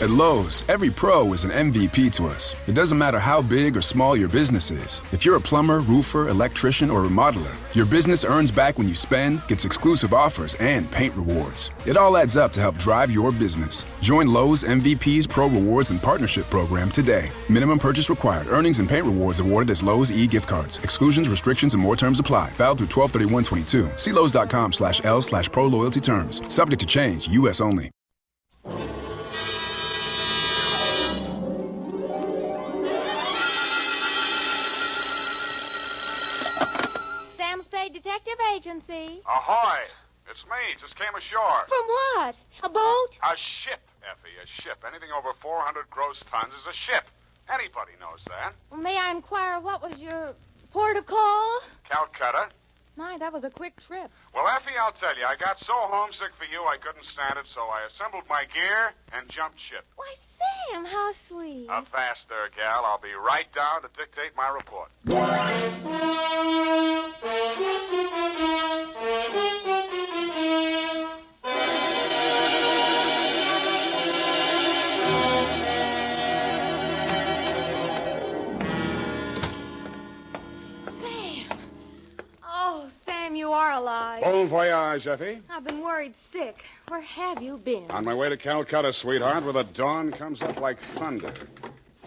At Lowe's, every pro is an MVP to us. It doesn't matter how big or small your business is. If you're a plumber, roofer, electrician, or remodeler, your business earns back when you spend, gets exclusive offers, and paint rewards. It all adds up to help drive your business. Join Lowe's MVP's Pro Rewards and Partnership Program today. Minimum purchase required. Earnings and paint rewards awarded as Lowe's e-gift cards. Exclusions, restrictions, and more terms apply. Valid through 12/31/22. See Lowe's.com/L/Pro Loyalty terms. Subject to change. U.S. only. Detective Agency. Ahoy! It's me. Just came ashore. From what? A boat? A ship, Effie, a ship. Anything over 400 gross tons is a ship. Anybody knows that. Well, may I inquire what was your port of call? Calcutta. My, that was a quick trip. Well, Effie, I'll tell you, I got so homesick for you I couldn't stand it, so I assembled my gear and jumped ship. Why, Sam, how sweet. Fast there, gal. I'll be right down to dictate my report. You are alive. Bon voyage, Effie. I've been worried sick. Where have you been? On my way to Calcutta, sweetheart, where the dawn comes up like thunder.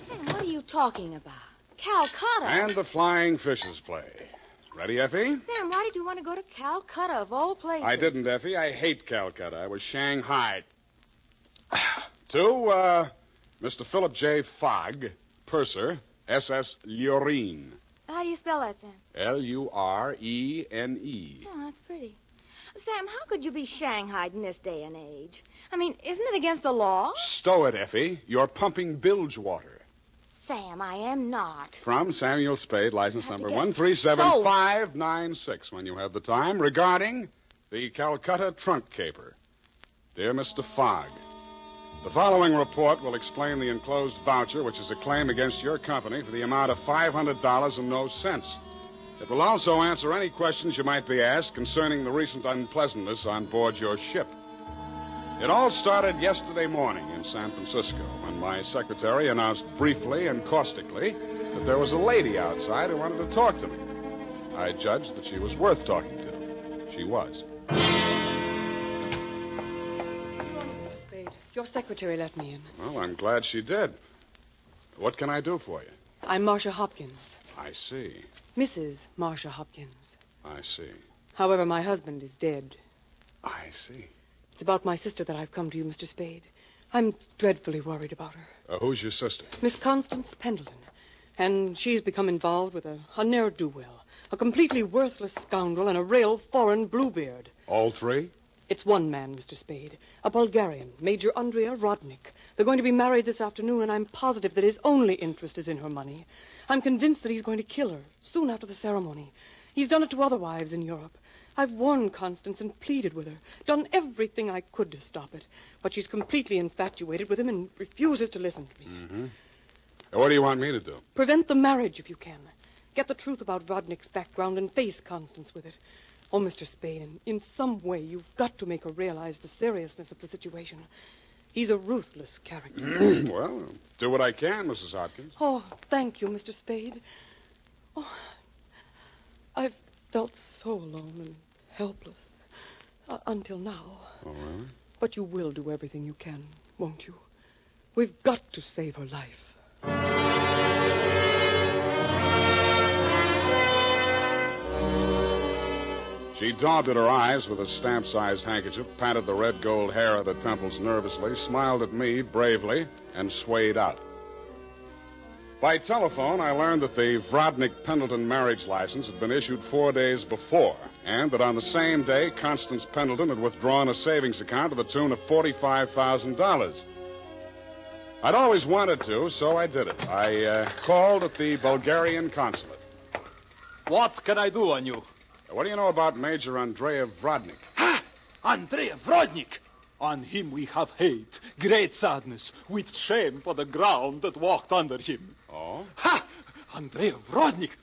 Sam, what are you talking about? Calcutta? And the flying fishes play. Ready, Effie? Sam, why did you want to go to Calcutta, of all places? I didn't, Effie. I hate Calcutta. I was Shanghai. To, Mr. Philip J. Fogg, purser, SS Lurene. How do you spell that, Sam? Lurene. Oh, that's pretty. Sam, how could you be shanghaied in this day and age? I mean, isn't it against the law? Stow it, Effie. You're pumping bilge water. Sam, I am not. From Samuel Spade, license number 137596, when you have the time, regarding the Calcutta trunk caper. Dear Mr. Fogg, the following report will explain the enclosed voucher, which is a claim against your company for the amount of $500 and no cents. It will also answer any questions you might be asked concerning the recent unpleasantness on board your ship. It all started yesterday morning in San Francisco when my secretary announced briefly and caustically that there was a lady outside who wanted to talk to me. I judged that she was worth talking to. She was. Your secretary let me in. Well, I'm glad she did. What can I do for you? I'm Marcia Hopkins. I see. Mrs. Marcia Hopkins. I see. However, my husband is dead. I see. It's about my sister that I've come to you, Mr. Spade. I'm dreadfully worried about her. Who's your sister? Miss Constance Pendleton. And she's become involved with a ne'er-do-well, a completely worthless scoundrel, and a real foreign bluebeard. All three? It's one man, Mr. Spade, a Bulgarian, Major Andrea Rodnik. They're going to be married this afternoon, and I'm positive that his only interest is in her money. I'm convinced that he's going to kill her soon after the ceremony. He's done it to other wives in Europe. I've warned Constance and pleaded with her, done everything I could to stop it. But she's completely infatuated with him and refuses to listen to me. Mm-hmm. What do you want me to do? Prevent the marriage if you can. Get the truth about Rodnik's background and face Constance with it. Oh, Mr. Spade, in some way, you've got to make her realize the seriousness of the situation. He's a ruthless character. Well, do what I can, Mrs. Hopkins. Oh, thank you, Mr. Spade. Oh, I've felt so alone and helpless until now. Oh, really? But you will do everything you can, won't you? We've got to save her life. She daubed at her eyes with a stamp-sized handkerchief, patted the red-gold hair of the temples nervously, smiled at me bravely, and swayed out. By telephone, I learned that the Vrodnik-Pendleton marriage license had been issued 4 days before, and that on the same day, Constance Pendleton had withdrawn a savings account to the tune of $45,000. I'd always wanted to, so I did it. I called at the Bulgarian consulate. What can I do on you? What do you know about Major Andrea Vrodnik? Ha! Andrea Vrodnik! On him we have hate, great sadness, with shame for the ground that walked under him. Oh? Ha! Andrea Vrodnik!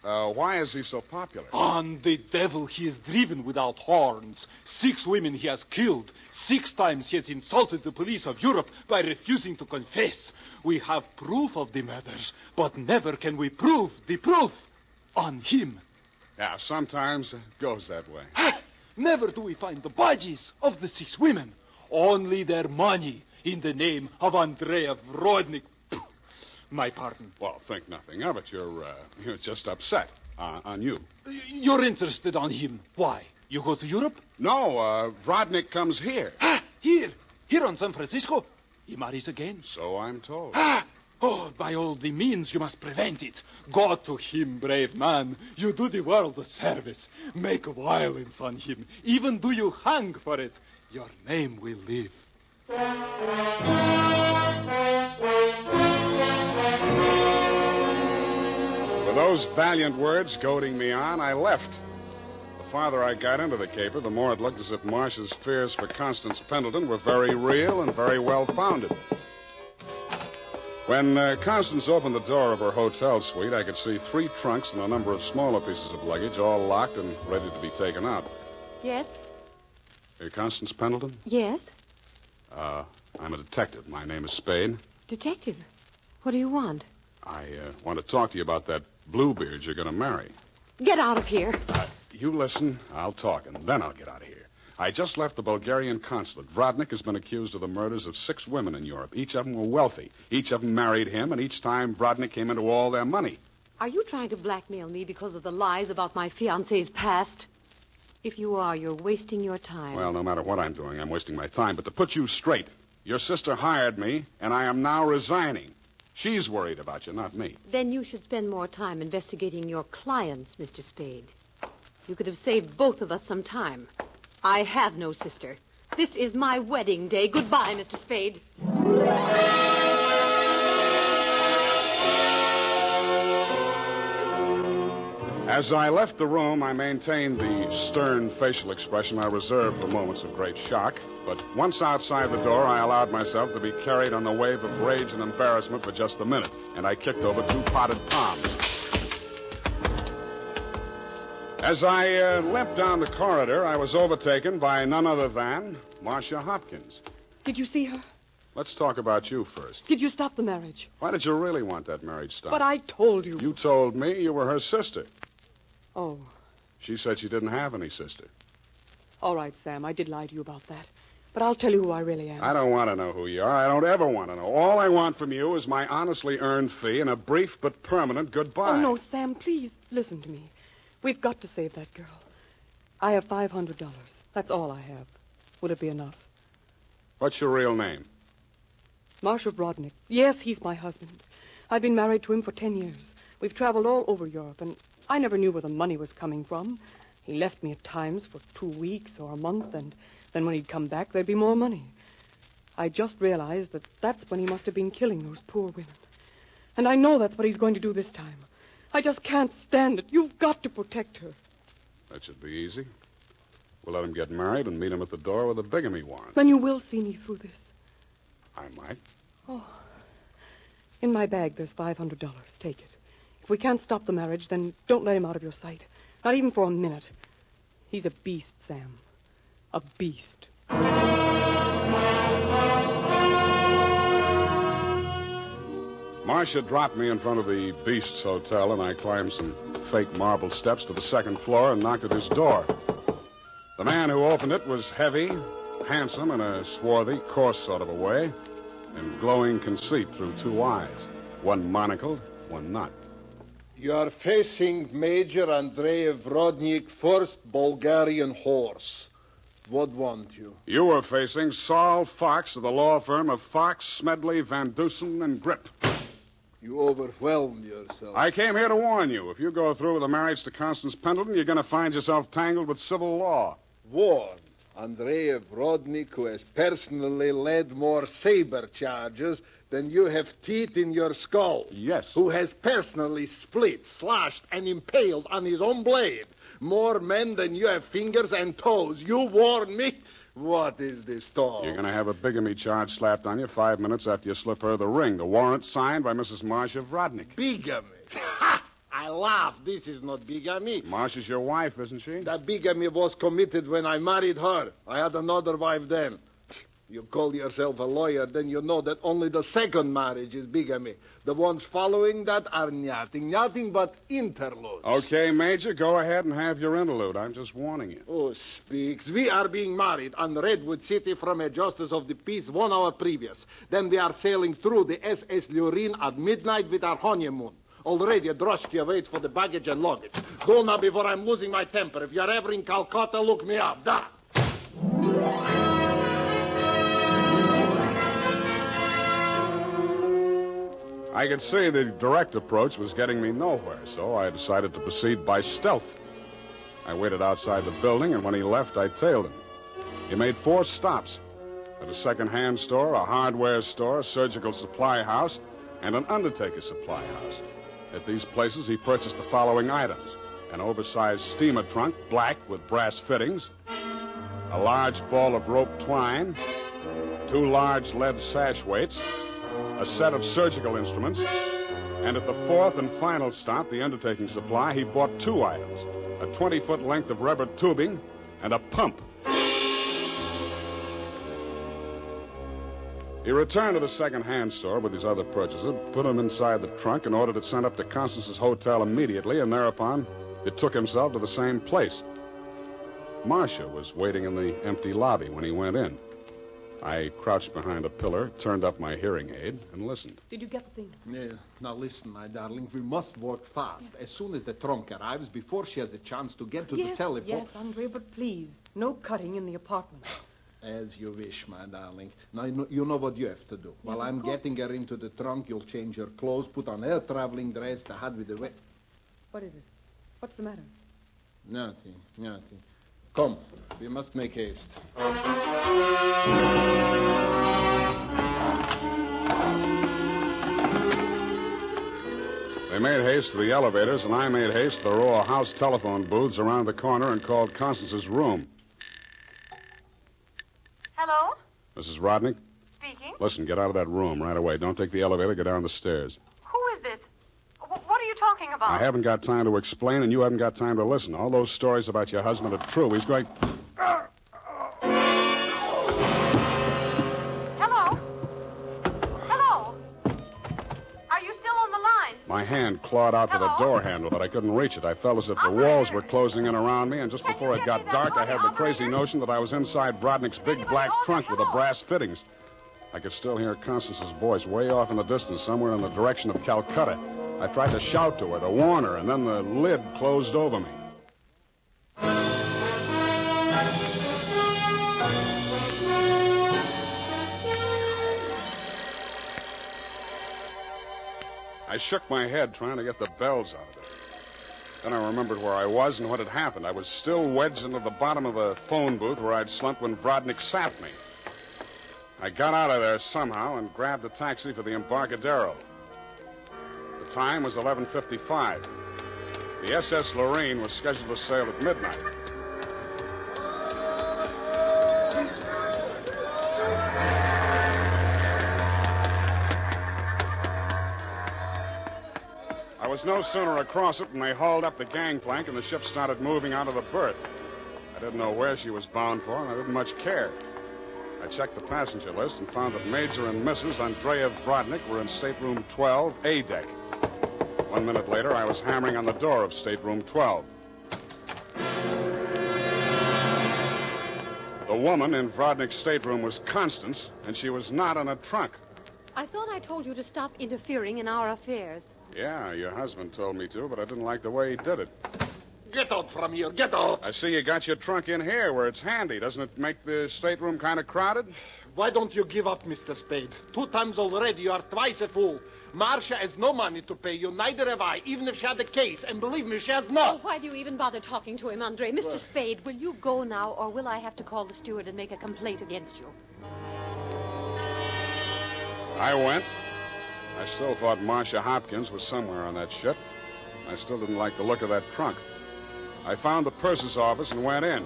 Why is he so popular? On the devil he is driven without horns. 6 women he has killed. 6 times he has insulted the police of Europe by refusing to confess. We have proof of the murders, but never can we prove the proof on him. Yeah, sometimes it goes that way. Never do we find the bodies of the 6 women. Only their money in the name of Andrei Vrodnik. My pardon. Well, think nothing of it. You're just upset on you. You're interested on him. Why? You go to Europe? No, Vrodnik comes here. Here on San Francisco. He marries again. So I'm told. Oh, by all the means, you must prevent it. Go to him, brave man. You do the world a service. Make violence on him. Even do you hang for it. Your name will live. With those valiant words goading me on, I left. The farther I got into the caper, the more it looked as if Marcia's fears for Constance Pendleton were very real and very well-founded. When Constance opened the door of her hotel suite, I could see 3 trunks and a number of smaller pieces of luggage, all locked and ready to be taken out. Yes? Constance Pendleton? Yes? I'm a detective. My name is Spade. Detective? What do you want? I want to talk to you about that Bluebeard you're going to marry. Get out of here. You listen, I'll talk, and then I'll get out of here. I just left the Bulgarian consulate. Vrodnik has been accused of the murders of 6 women in Europe. Each of them were wealthy. Each of them married him, and each time Vrodnik came into all their money. Are you trying to blackmail me because of the lies about my fiancé's past? If you are, you're wasting your time. Well, no matter what I'm doing, I'm wasting my time. But to put you straight, your sister hired me, and I am now resigning. She's worried about you, not me. Then you should spend more time investigating your clients, Mr. Spade. You could have saved both of us some time. I have no sister. This is my wedding day. Goodbye, Mr. Spade. As I left the room, I maintained the stern facial expression I reserve for moments of great shock. But once outside the door, I allowed myself to be carried on the wave of rage and embarrassment for just a minute, and I kicked over 2 potted palms. As I limped down the corridor, I was overtaken by none other than Marcia Hopkins. Did you see her? Let's talk about you first. Did you stop the marriage? Why did you really want that marriage stopped? But I told you. You told me you were her sister. Oh. She said she didn't have any sister. All right, Sam, I did lie to you about that. But I'll tell you who I really am. I don't want to know who you are. I don't ever want to know. All I want from you is my honestly earned fee and a brief but permanent goodbye. Oh, no, Sam, please listen to me. We've got to save that girl. I have $500. That's all I have. Would it be enough? What's your real name? Marshal Vrodnik. Yes, he's my husband. I've been married to him for 10 years. We've traveled all over Europe, and I never knew where the money was coming from. He left me at times for 2 weeks or a month, and then when he'd come back, there'd be more money. I just realized that that's when he must have been killing those poor women. And I know that's what he's going to do this time. I just can't stand it. You've got to protect her. That should be easy. We'll let him get married and meet him at the door with a bigamy warrant. Then you will see me through this. I might. Oh. In my bag, there's $500. Take it. If we can't stop the marriage, then don't let him out of your sight. Not even for a minute. He's a beast, Sam. A beast. Marcia dropped me in front of the Beast's Hotel, and I climbed some fake marble steps to the 2nd floor and knocked at his door. The man who opened it was heavy, handsome in a swarthy, coarse sort of a way, and glowing conceit through 2 eyes. One monocled, one not. You're facing Major Andrei Vrodnik, 1st Bulgarian Horse. What want you? You were facing Saul Fox of the law firm of Fox, Smedley, Van Dusen, and Grip. You overwhelmed yourself. I came here to warn you. If you go through with the marriage to Constance Pendleton, you're going to find yourself tangled with civil law. Warn Andrei Vrodnik, who has personally led more saber charges than you have teeth in your skull. Yes. Who has personally split, slashed, and impaled on his own blade more men than you have fingers and toes. You warn me? What is this talk? You're going to have a bigamy charge slapped on you 5 minutes after you slip her the ring. The warrant signed by Mrs. Marcia Vrodnik. Bigamy? Ha! I I laugh. This is not bigamy. Marcia's your wife, isn't she? The bigamy was committed when I married her. I had another wife then. You call yourself a lawyer, then you know that only the second marriage is bigamy. The ones following that are nothing but interludes. Okay, Major, go ahead and have your interlude. I'm just warning you. Oh, speaks. We are being married on Redwood City from a justice of the peace 1 hour previous. Then we are sailing through the SS Lurene at midnight with our honeymoon. Already a droshky waits for the baggage and luggage. Go now before I'm losing my temper. If you're ever in Calcutta, look me up. Da! I could see the direct approach was getting me nowhere, so I decided to proceed by stealth. I waited outside the building, and when he left, I tailed him. He made 4 stops. At a second-hand store, a hardware store, a surgical supply house, and an undertaker supply house. At these places, he purchased the following items: an oversized steamer trunk, black with brass fittings, a large ball of rope twine, 2 large lead sash weights, a set of surgical instruments, and at the 4th and final stop, the undertaking supply, he bought 2 items: a 20-foot length of rubber tubing and a pump. He returned to the second-hand store with his other purchases, put them inside the trunk, and ordered it sent up to Constance's hotel immediately, and thereupon it took himself to the same place. Marcia was waiting in the empty lobby when he went in. I crouched behind a pillar, turned up my hearing aid, and listened. Did you get the thing? Yeah. Now listen, my darling. We must work fast. As soon as the trunk arrives, before she has a chance to get to the telephone... Yes, Andre, but please, no cutting in the apartment. As you wish, my darling. Now, you know what you have to do. While I'm getting her into the trunk, you'll change her clothes, put on her traveling dress, the hat with the... What is it? What's the matter? Nothing. Come, we must make haste. They made haste to the elevators, and I made haste to the row of house telephone booths around the corner and called Constance's room. Hello? Mrs. Rodnick? Speaking. Listen, get out of that room right away. Don't take the elevator. Go down the stairs. Who is this? What are you talking about? I haven't got time to explain, and you haven't got time to listen. All those stories about your husband are true. He's going... Hello? Are you still on the line? My hand clawed out to the door handle, but I couldn't reach it. I felt as if the walls were closing in around me, and just before it got dark, I had the crazy notion that I was inside Brodnick's big black trunk with the brass fittings. I could still hear Constance's voice way off in the distance, somewhere in the direction of Calcutta. I tried to shout to her, to warn her, and then the lid closed over me. I shook my head, trying to get the bells out of it. Then I remembered where I was and what had happened. I was still wedged into the bottom of a phone booth where I'd slumped when Brodnick sapped me. I got out of there somehow and grabbed a taxi for the Embarcadero. The time was 11:55. The SS Lurene was scheduled to sail at midnight. I was no sooner across it than they hauled up the gangplank and the ship started moving out of the berth. I didn't know where she was bound for, and I didn't much care. I checked the passenger list and found that Major and Mrs. Andrea Brodnick were in stateroom 12, A deck. 1 minute later, I was hammering on the door of stateroom 12. The woman in Brodnick's stateroom was Constance, and she was not in a trunk. I thought I told you to stop interfering in our affairs. Yeah, your husband told me to, but I didn't like the way he did it. Get out from here. Get out. I see you got your trunk in here where it's handy. Doesn't it make the stateroom kind of crowded? Why don't you give up, Mr. Spade? 2 times already. You are twice a fool. Marcia has no money to pay you. Neither have I, even if she had a case. And believe me, she has not. Oh, why do you even bother talking to him, Andre? Mr. Spade, will you go now, or will I have to call the steward and make a complaint against you? I went. I still thought Marcia Hopkins was somewhere on that ship. I still didn't like the look of that trunk. I found the purser's office and went in.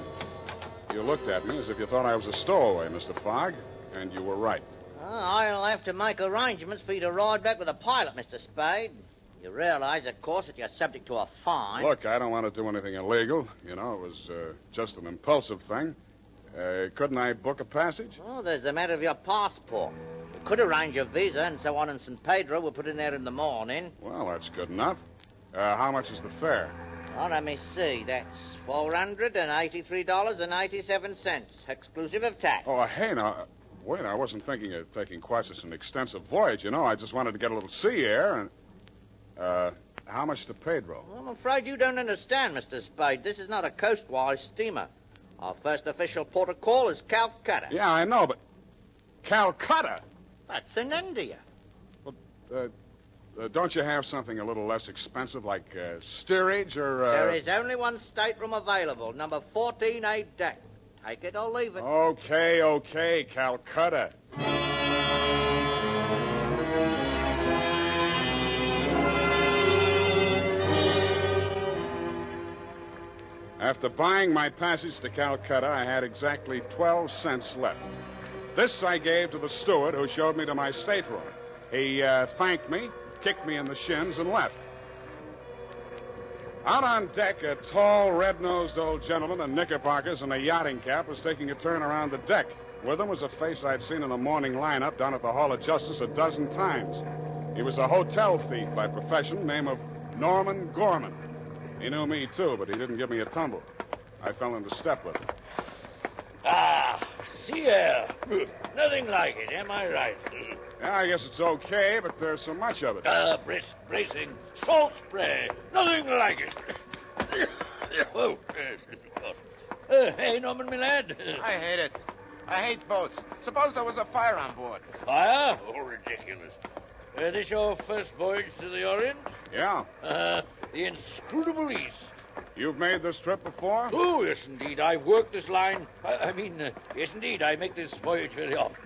You looked at me as if you thought I was a stowaway, Mr. Fogg, and you were right. I'll have to make arrangements for you to ride back with the pilot, Mr. Spade. You realize, of course, that you're subject to a fine. Look, I don't want to do anything illegal. You know, it was just an impulsive thing. Couldn't I book a passage? Oh, there's the matter of your passport. We could arrange your visa and so on in St. Pedro. We'll put in there in the morning. Well, that's good enough. How much is the fare? Oh, let me see. That's $483.97, exclusive of tax. Oh, hey, now, wait, I wasn't thinking of taking quite such an extensive voyage, you know. I just wanted to get a little sea air and... how much to Pedro? Well, I'm afraid you don't understand, Mr. Spade. This is not a coastwise steamer. Our first official port of call is Calcutta. Yeah, I know, but... Calcutta? That's in India. Well, don't you have something a little less expensive, like steerage or... There is only one stateroom available, number 14A deck. Take it or leave it. Okay, Calcutta. After buying my passage to Calcutta, I had exactly 12 cents left. This I gave to the steward who showed me to my stateroom. He thanked me, kicked me in the shins, and left. Out on deck, a tall, red-nosed old gentleman in knickerbockers and a yachting cap was taking a turn around the deck. With him was a face I'd seen in the morning lineup down at the Hall of Justice a dozen times. He was a hotel thief by profession, name of Norman Gorman. He knew me, too, but he didn't give me a tumble. I fell into step with him. Ah, sea air. Nothing like it, am I right? Yeah, I guess it's okay, but there's so much of it. Brisk, bracing, salt spray. Nothing like it. Oh, hey, Norman, my lad. I hate it. I hate boats. Suppose there was a fire on board. Fire? Oh, ridiculous. This your first voyage to the Orient? Yeah. The inscrutable East. You've made this trip before? Oh, yes, indeed. I've worked this line. Yes, indeed. I make this voyage very often.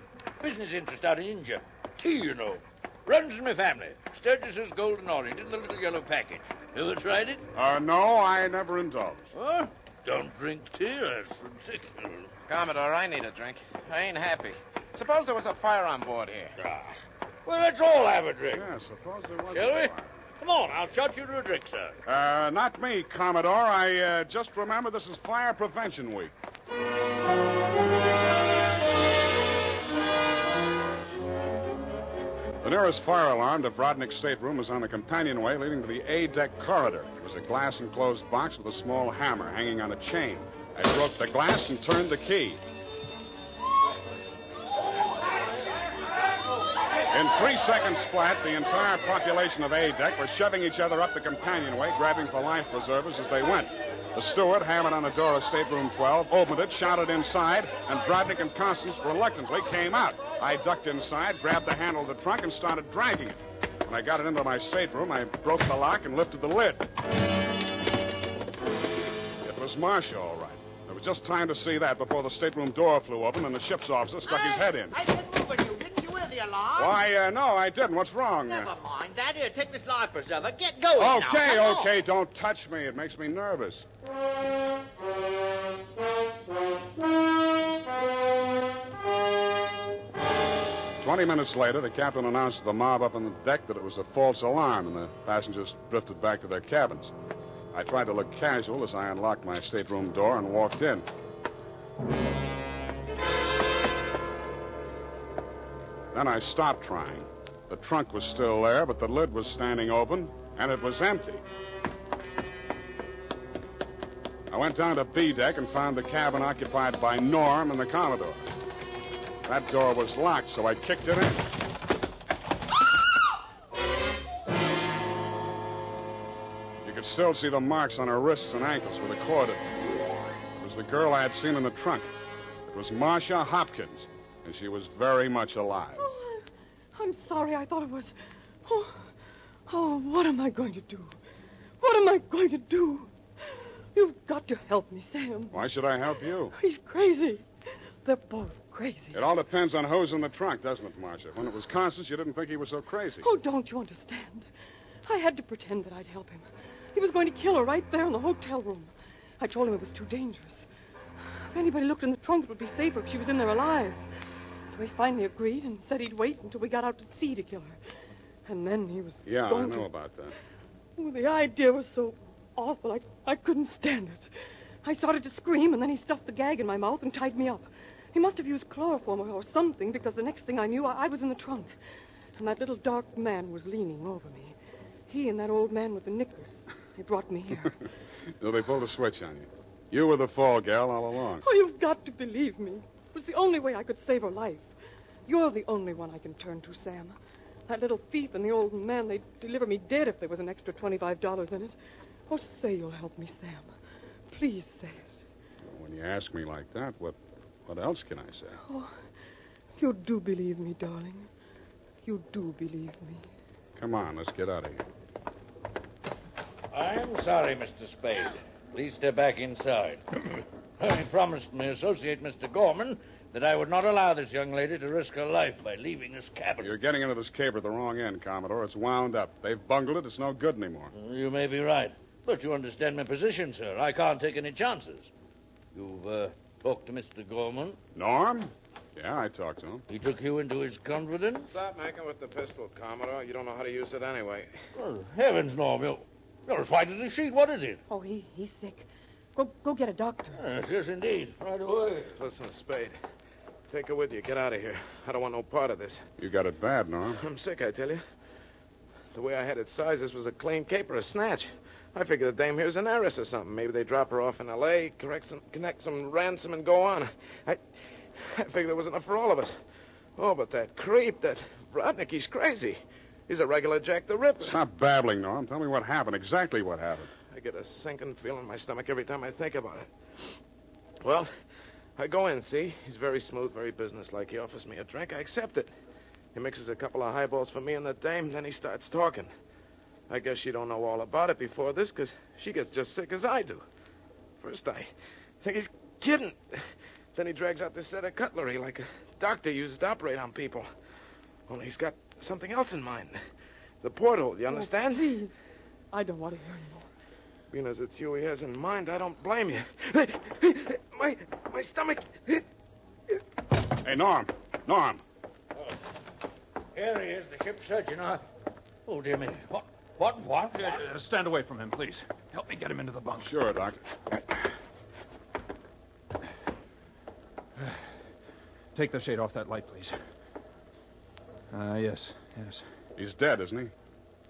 Business interest out in India. Tea, you know. Runs in my family. Sturgis's Golden Orient in the little yellow package. Ever tried it? No, I never indulged. Huh? Don't drink tea. That's ridiculous. Commodore, I need a drink. I ain't happy. Suppose there was a fire on board here. Well, let's all have a drink. Yeah, suppose there was Shall a we? fire. Come on, I'll shot you to a drink, sir. Not me, Commodore. I just remember this is Fire Prevention Week. The nearest fire alarm to Brodnick's stateroom was on the companionway leading to the A-deck corridor. It was a glass-enclosed box with a small hammer hanging on a chain. I broke the glass and turned the key. In 3 seconds flat, the entire population of A-deck were shoving each other up the companionway, grabbing for life preservers as they went. The steward hammered on the door of stateroom 12, opened it, shouted inside, and Brodnick and Constance reluctantly came out. I ducked inside, grabbed the handle of the trunk, and started dragging it. When I got it into my stateroom, I broke the lock and lifted the lid. It was Marcia, all right. There was just time to see that before the stateroom door flew open and the ship's officer stuck his head in. I said move it, you. Didn't you hear the alarm? Why, no, I didn't. What's wrong? Never mind that. Here, take this life preserver. Get going now. Come on. Okay. Don't touch me. It makes me nervous. 20 minutes later, the captain announced to the mob up on the deck that it was a false alarm, and the passengers drifted back to their cabins. I tried to look casual as I unlocked my stateroom door and walked in. Then I stopped trying. The trunk was still there, but the lid was standing open, and it was empty. I went down to B deck and found the cabin occupied by Norm and the Commodore. That door was locked, so I kicked it in. You could still see the marks on her wrists and ankles where the cord had been. It was the girl I had seen in the trunk. It was Marcia Hopkins, and she was very much alive. Oh, I'm sorry. I thought it was... Oh, what am I going to do? What am I going to do? You've got to help me, Sam. Why should I help you? He's crazy. They're both crazy. It all depends on who's in the trunk, doesn't it, Marcia? When it was Constance, you didn't think he was so crazy. Oh, don't you understand? I had to pretend that I'd help him. He was going to kill her right there in the hotel room. I told him it was too dangerous. If anybody looked in the trunk, it would be safer if she was in there alive. So he finally agreed and said he'd wait until we got out to sea to kill her. And then he was Yeah, going I know to... about that. Oh, the idea was so awful. I couldn't stand it. I started to scream, and then he stuffed the gag in my mouth and tied me up. He must have used chloroform or something, because the next thing I knew, I was in the trunk. And that little dark man was leaning over me. He and that old man with the knickers. They brought me here. So they pulled a switch on you. You were the fall gal all along. Oh, you've got to believe me. It was the only way I could save her life. You're the only one I can turn to, Sam. That little thief and the old man, they'd deliver me dead if there was an extra $25 in it. Oh, say you'll help me, Sam. Please say it. When you ask me like that, what else can I say? Oh, you do believe me, darling. You do believe me. Come on, let's get out of here. I'm sorry, Mr. Spade. Please step back inside. I promised my associate, Mr. Gorman, that I would not allow this young lady to risk her life by leaving this cabin. You're getting into this caper at the wrong end, Commodore. It's wound up. They've bungled it. It's no good anymore. You may be right. But you understand my position, sir. I can't take any chances. You've talked to Mr. Gorman? Norm? Yeah, I talked to him. He took you into his confidence? Stop making with the pistol, Commodore. You don't know how to use it anyway. Well, heavens, Norm. You're as white as a sheet. What is it? Oh, he's sick. Go get a doctor. Yes, indeed. Right away. Listen, Spade. Take her with you. Get out of here. I don't want no part of this. You got it bad, Norm. I'm sick, I tell you. The way I had it sized, this was a clean caper, a snatch. I figured the dame here's an heiress or something. Maybe they drop her off in L.A., connect some ransom, and go on. I figured there was enough for all of us. Oh, but that creep, that Rodnick, he's crazy. He's a regular Jack the Ripper. Stop babbling, Norm. Tell me what happened, exactly what happened. I get a sinking feeling in my stomach every time I think about it. Well, I go in, see? He's very smooth, very businesslike. He offers me a drink. I accept it. He mixes a couple of highballs for me and the dame, then he starts talking. I guess she don't know all about it before this, because she gets just sick as I do. First, I think he's kidding. Then he drags out this set of cutlery like a doctor uses to operate on people. Only he's got something else in mind. The porthole, you understand? Oh, please. I don't want to hear anymore. Being as it's you he has in mind, I don't blame you. My stomach. Hey, Norm. Norm. Here he is, the ship's surgeon. Oh, dear me. What? Stand away from him, please. Help me get him into the bunk. Sure, Doctor. Take the shade off that light, please. Yes. He's dead, isn't he?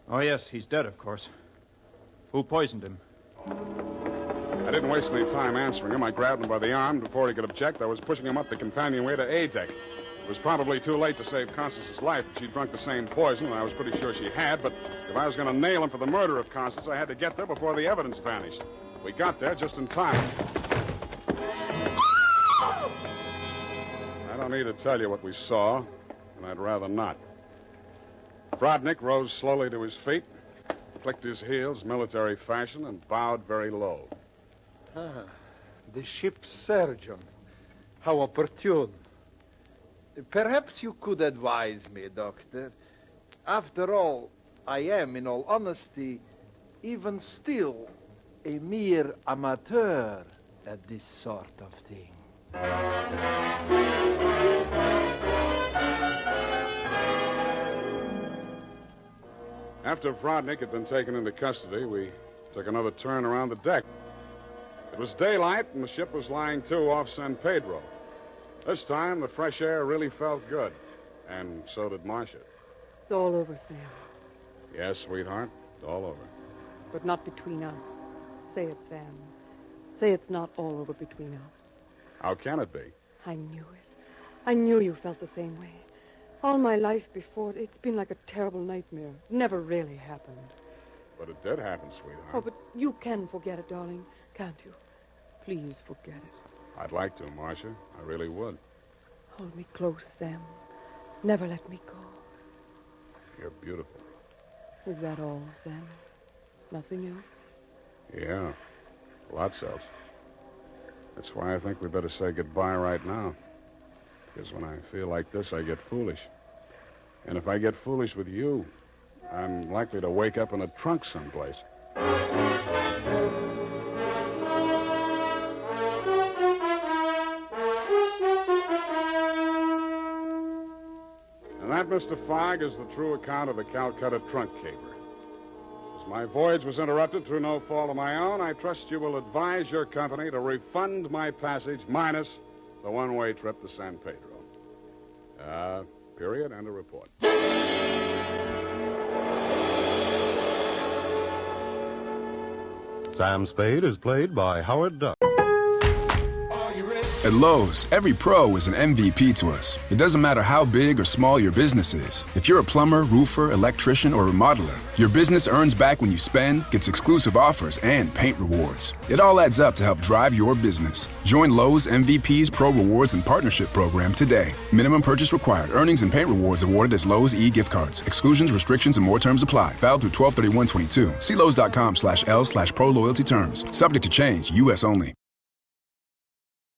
Oh, yes, he's dead, of course. Who poisoned him? I didn't waste any time answering him. I grabbed him by the arm. Before he could object, I was pushing him up the companionway to A deck. It was probably too late to save Constance's life. She'd drunk the same poison, and I was pretty sure she had, but if I was going to nail him for the murder of Constance, I had to get there before the evidence vanished. We got there just in time. I don't need to tell you what we saw, and I'd rather not. Rodnick rose slowly to his feet, clicked his heels military fashion, and bowed very low. The ship's surgeon. How opportune. Perhaps you could advise me, Doctor. After all, I am, in all honesty, even still, a mere amateur at this sort of thing. After Rodnick had been taken into custody, we took another turn around the deck. It was daylight, and the ship was lying to off San Pedro. This time, the fresh air really felt good, and so did Marcia. It's all over, Sam. Yes, sweetheart, it's all over. But not between us. Say it, Sam. Say it's not all over between us. How can it be? I knew it. I knew you felt the same way. All my life before, it's been like a terrible nightmare. It never really happened. But it did happen, sweetheart. Oh, but you can forget it, darling, can't you? Please forget it. I'd like to, Marcia. I really would. Hold me close, Sam. Never let me go. You're beautiful. Is that all, Sam? Nothing else? Yeah, lots else. That's why I think we better say goodbye right now. Because when I feel like this, I get foolish. And if I get foolish with you, I'm likely to wake up in a trunk someplace. And that, Mr. Fogg, is the true account of the Calcutta trunk caper. As my voyage was interrupted through no fault of my own, I trust you will advise your company to refund my passage minus the one-way trip to San Pedro. Period, and a report. Sam Spade is played by Howard Duff. At Lowe's, every pro is an MVP to us. It doesn't matter how big or small your business is. If you're a plumber, roofer, electrician, or remodeler, your business earns back when you spend, gets exclusive offers, and paint rewards. It all adds up to help drive your business. Join Lowe's MVP's Pro Rewards and Partnership Program today. Minimum purchase required. Earnings and paint rewards awarded as Lowe's e-gift cards. Exclusions, restrictions, and more terms apply. Valid through 12/31/22. See Lowe's.com/L/Pro Loyalty terms. Subject to change. U.S. only.